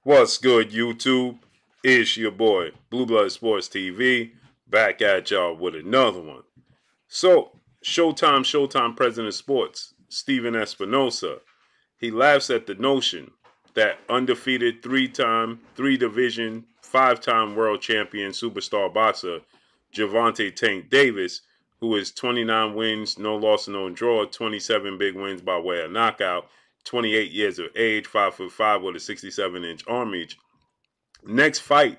What's good, YouTube? It's your boy, Blue Blood Sports TV, back at y'all with another one. So, Showtime President of Sports, Steven Esponoza, he laughs at the notion that undefeated three-time, three-division, five-time world champion superstar boxer Gervonta Tank Davis, who is 29 wins, no loss, no draw, 27 big wins by way of knockout, 28 years of age, 5'5" with a 67-inch arm reach. Next fight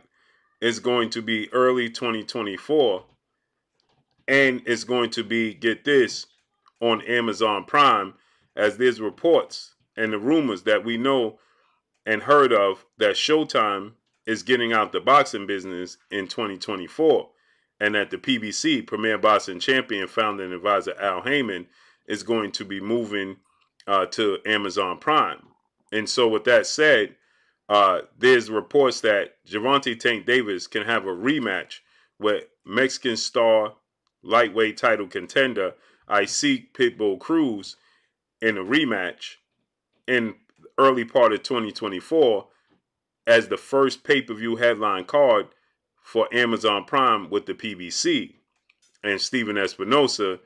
is going to be early 2024, and it's going to be, get this, on Amazon Prime, as there's reports and the rumors that we know and heard of that Showtime is getting out the boxing business in 2024, and that the PBC, Premier Boxing Champion, founder and advisor Al Heyman, is going to be moving to Amazon Prime. And so with that said, there's reports that Gervonta Tank Davis can have a rematch with Mexican star lightweight title contender Isaac Pitbull Cruz in a rematch in early part of 2024 as the first pay-per-view headline card for Amazon Prime with the PBC. And Steven Esponoza,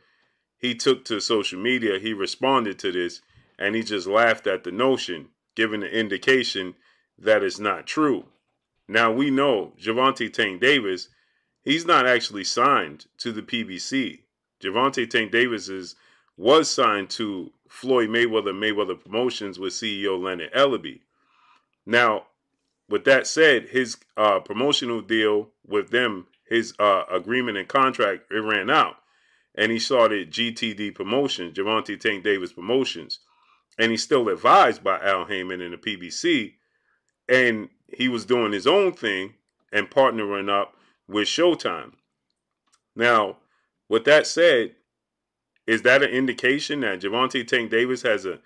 he took to social media, he responded to this, and he just laughed at the notion, giving the indication that it's not true. Now we know Gervonta Tank Davis, he's not actually signed to the PBC. Gervonta Tank Davis was signed to Floyd Mayweather Promotions with CEO Leonard Ellaby. Now, with that said, his promotional deal with them, his agreement and contract, it ran out. And he started GTD Promotions, Gervonta Tank Davis Promotions. And he's still advised by Al Heyman and the PBC. And he was doing his own thing and partnering up with Showtime. Now, with that said, is that an indication that Gervonta Tank Davis has an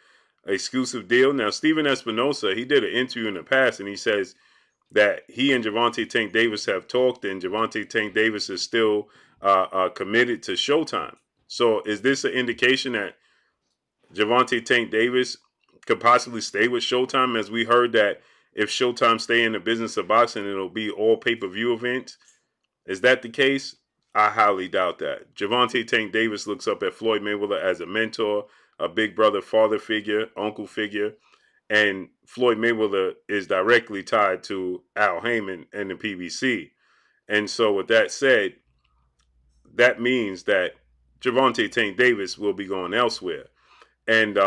exclusive deal? Now, Steven Esponoza, he did an interview in the past, and he says that he and Gervonta Tank Davis have talked, and Gervonta Tank Davis is still committed to Showtime. So is this an indication that Gervonta Tank Davis could possibly stay with Showtime, as we heard that if Showtime stay in the business of boxing, it'll be all pay-per-view events? Is that the case? I highly doubt that. Gervonta Tank Davis looks up at Floyd Mayweather as a mentor, a big brother, father figure, uncle figure, and Floyd Mayweather is directly tied to Al Heyman and the PBC. And so with that said, that means that Gervonta Tank Davis will be going elsewhere. And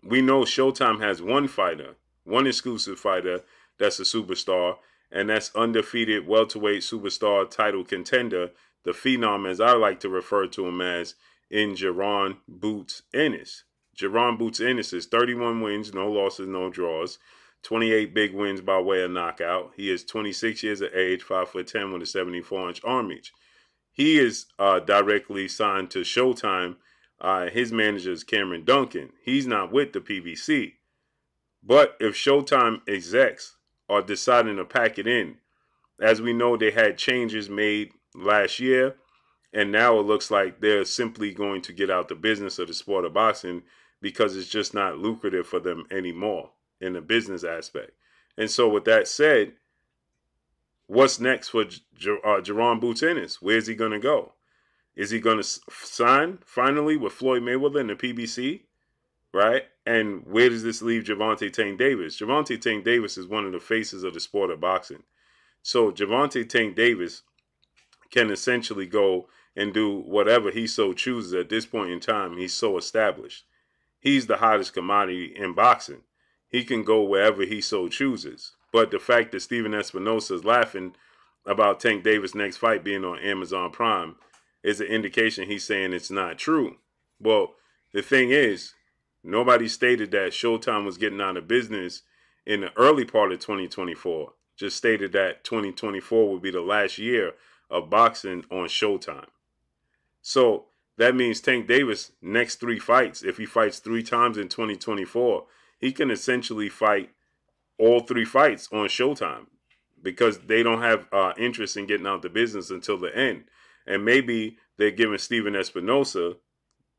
we know Showtime has one fighter, one exclusive fighter that's a superstar, and that's undefeated welterweight superstar title contender, the phenom, as I like to refer to him as, in Jaron Boots Ennis. Jaron Boots Ennis is 31 wins, no losses, no draws, 28 big wins by way of knockout. He is 26 years of age, 5'10" with a 74-inch arm reach. He is directly signed to Showtime. His manager is Cameron Duncan. He's not with the PBC. But if Showtime execs are deciding to pack it in, as we know, they had changes made last year, and now it looks like they're simply going to get out the business of the sport of boxing because it's just not lucrative for them anymore in the business aspect. And so with that said, what's next for Jaron Boots Ennis? Where's he going to go? Is he going to sign finally with Floyd Mayweather and the PBC? Right? And where does this leave Gervonta Tank Davis? Gervonta Tank Davis is one of the faces of the sport of boxing. So Gervonta Tank Davis can essentially go and do whatever he so chooses at this point in time. He's so established. He's the hottest commodity in boxing. He can go wherever he so chooses. But the fact that Steven Esponoza is laughing about Tank Davis' next fight being on Amazon Prime is an indication he's saying it's not true. Well, the thing is, nobody stated that Showtime was getting out of business in the early part of 2024. Just stated that 2024 would be the last year of boxing on Showtime. So that means Tank Davis' next three fights, if he fights 3 times in 2024, he can essentially fight all 3 fights on Showtime because they don't have interest in getting out the business until the end. And maybe they're giving Steven Esponoza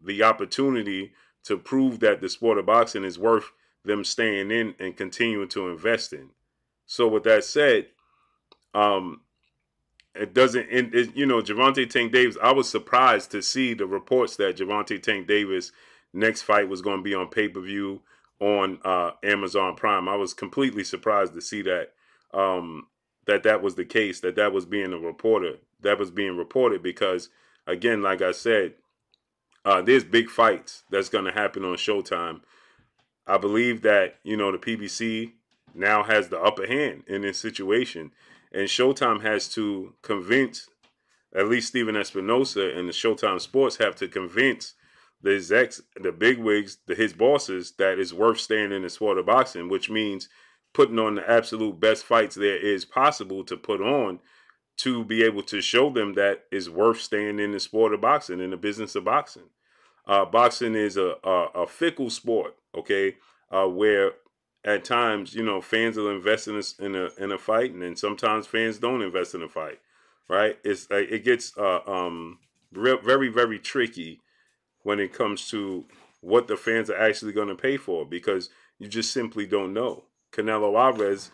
the opportunity to prove that the sport of boxing is worth them staying in and continuing to invest in. So with that said, um, it doesn't, Gervonta Tank Davis, I was surprised to see the reports that Gervonta Tank Davis' next fight was going to be on pay-per-view on Amazon Prime. I was completely surprised to see that that was the case, that was being reported because, again, like I said, there's big fights that's going to happen on Showtime. I believe that, the PBC now has the upper hand in this situation. And Showtime has to convince, at least Steven Esponoza and the Showtime Sports have to convince the execs, the bigwigs, his bosses, that it's worth staying in the sport of boxing, which means putting on the absolute best fights there is possible to put on to be able to show them that it's worth staying in the sport of boxing, in the business of boxing. Boxing is a fickle sport, okay, where at times, fans will invest in a fight, and then sometimes fans don't invest in a fight, right? It gets very, very tricky when it comes to what the fans are actually going to pay for, because you just simply don't know. Canelo Alvarez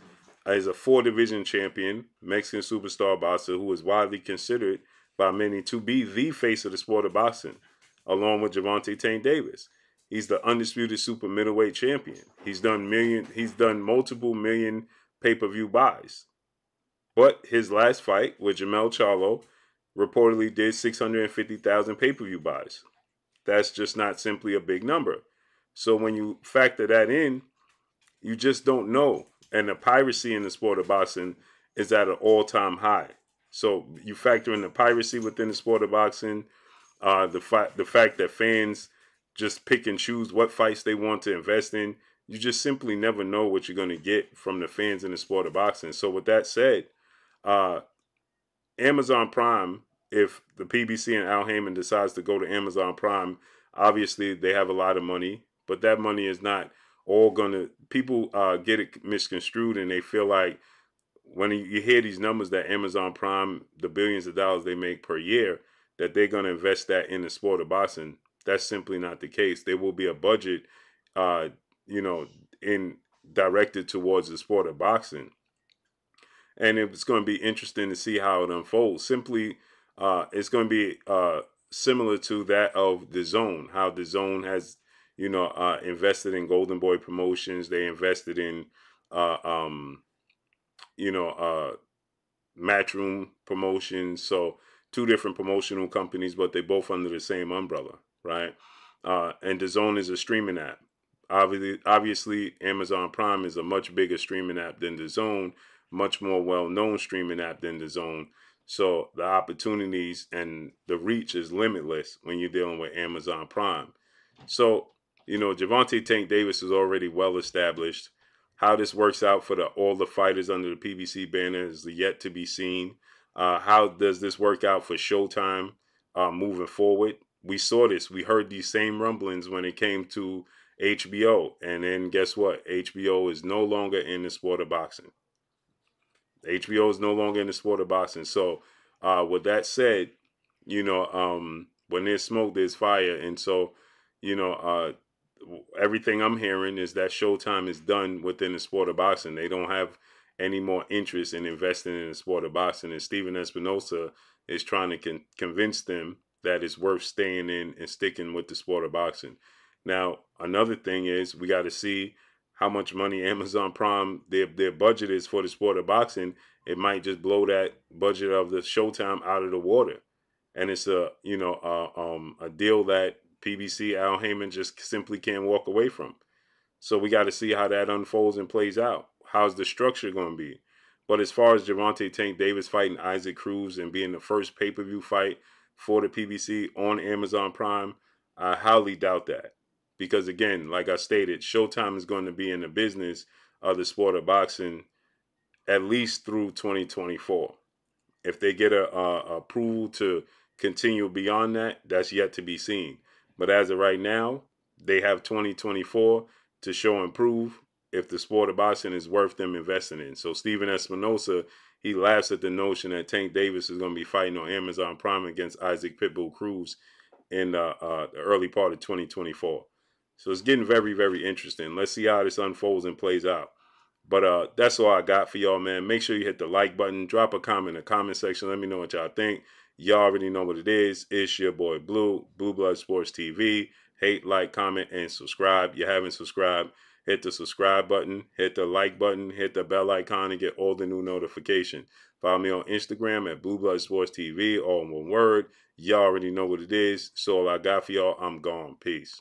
is a 4-division champion, Mexican superstar boxer who is widely considered by many to be the face of the sport of boxing, along with Gervonta Tank Davis. He's the undisputed super middleweight champion. He's done multiple million pay-per-view buys. But his last fight with Jamel Charlo reportedly did 650,000 pay-per-view buys. That's just not simply a big number. So when you factor that in, you just don't know. And the piracy in the sport of boxing is at an all-time high. So you factor in the piracy within the sport of boxing, the fact that fans just pick and choose what fights they want to invest in. You just simply never know what you're going to get from the fans in the sport of boxing. So with that said, Amazon Prime, if the PBC and Al Heyman decides to go to Amazon Prime, obviously they have a lot of money, but that money is not all going to, people get it misconstrued, and they feel like when you hear these numbers that Amazon Prime, the billions of dollars they make per year, that they're going to invest that in the sport of boxing. That's simply not the case. There will be a budget, in directed towards the sport of boxing. And it's going to be interesting to see how it unfolds. Simply, it's going to be similar to that of the Zone, how the Zone has, invested in Golden Boy Promotions. They invested in, Matchroom Promotions. So 2 different promotional companies, but they both under the same umbrella, right? And the Zone is a streaming app. Obviously, Amazon Prime is a much bigger streaming app than the Zone, much more well-known streaming app than the Zone. So the opportunities and the reach is limitless when you're dealing with Amazon Prime. So, Gervonta Tank Davis is already well established. How this works out for all the fighters under the PBC banner is yet to be seen. How does this work out for Showtime moving forward? We saw this. We heard these same rumblings when it came to HBO. And then guess what? HBO is no longer in the sport of boxing. HBO is no longer in the sport of boxing. So with that said, when there's smoke, there's fire. And so, everything I'm hearing is that Showtime is done within the sport of boxing. They don't have any more interest in investing in the sport of boxing. And Steven Esponoza is trying to convince them that it's worth staying in and sticking with the sport of boxing. Now, another thing is we got to see how much money Amazon Prime, their budget is for the sport of boxing. It might just blow that budget of the Showtime out of the water. And it's a deal that PBC, Al Heyman just simply can't walk away from. So we got to see how that unfolds and plays out. How's the structure going to be? But as far as Gervonta Tank Davis fighting Isaac Cruz and being the first pay-per-view fight for the PBC on Amazon Prime, I highly doubt that. Because again, like I stated, Showtime is going to be in the business of the sport of boxing at least through 2024. If they get a approval to continue beyond that, that's yet to be seen. But as of right now, they have 2024 to show and prove if the sport of boxing is worth them investing in. So Steven Esponoza, he laughs at the notion that Tank Davis is going to be fighting on Amazon Prime against Isaac Pitbull Cruz in the early part of 2024. So it's getting very, very interesting. Let's see how this unfolds and plays out. But that's all I got for y'all, man. Make sure you hit the like button. Drop a comment in the comment section. Let me know what y'all think. Y'all already know what it is. It's your boy Blue, Blue Blood Sports TV. Hate, like, comment, and subscribe. You haven't subscribed, hit the subscribe button, hit the like button, hit the bell icon, and get all the new notifications. Follow me on Instagram at Blue Blood Sports TV, all in one word. Y'all already know what it is. So all I got for y'all. I'm gone. Peace.